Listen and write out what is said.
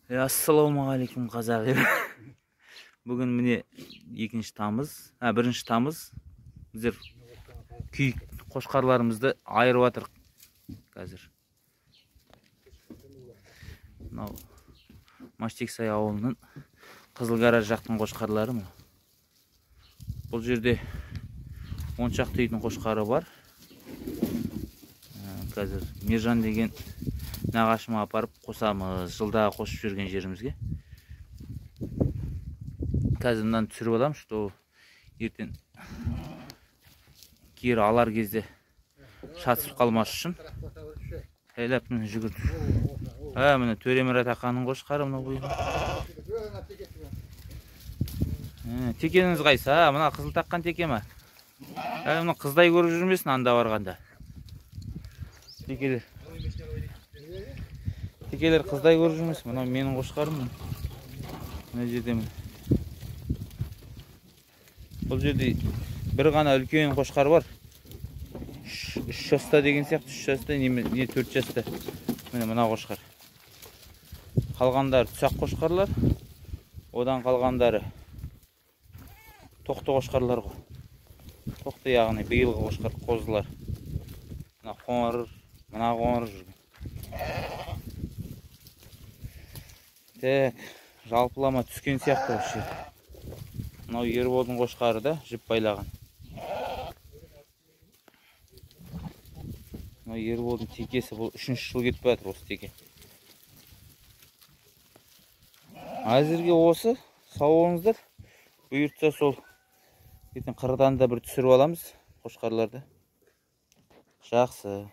Assalamualaikum қазақ елі. Бүгін міне 2 тамыз, 1 тамыз. Біздер күйік қошқарларымызды айырып жатырық қазір. Мынау Маштексай ауылының Қызылгараж жақтың қошқарлары мына. Бұл жерде 10 шақты үйдің қошқары бар. Қазір Мержан деген нағашыма апарып қосамыз, жылда қосып жүрген жерімізге. Қазір мынаны түсіріп аламын, что ертең кері алар кезде шатысып қалмас үшін. Әйләп міне жүгірді. Міне Төремұрат ақаның қошқары мына бойы. Текеніңіз қайсы? Мына қызыл таққан теке ма? Мына қыздай көріп жүрмесін анда барғанда. Текелер қыздай көріп жүрмесін. Мына менің қошқарым. Мына жерде міне. Бұл жерде бір ғана үлкен қошқар бар. 3 жаста деген сияқты, 3 жаста не 4 жаста. Мына қошқар. Қалғандары тұсақ қошқарлар. Одан қалғандары тоқты қошқарлар ғой. Тоқты яғни биылғы қошқар қозылар. Мына қоңыр жүрген. Так, жалпылама түскен сияқты осы жерде. Мынау Ерболдың қошқары да жіп байлаған. Мынау Ерболдың текесі, бұл 3-ші жыл кетіп жатыр осы теке. Әзірге осы, сау болыңыздар. Бұйыртса сол ертең қырдан да бір түсіріп аламыз қошқарларды. Жақсы.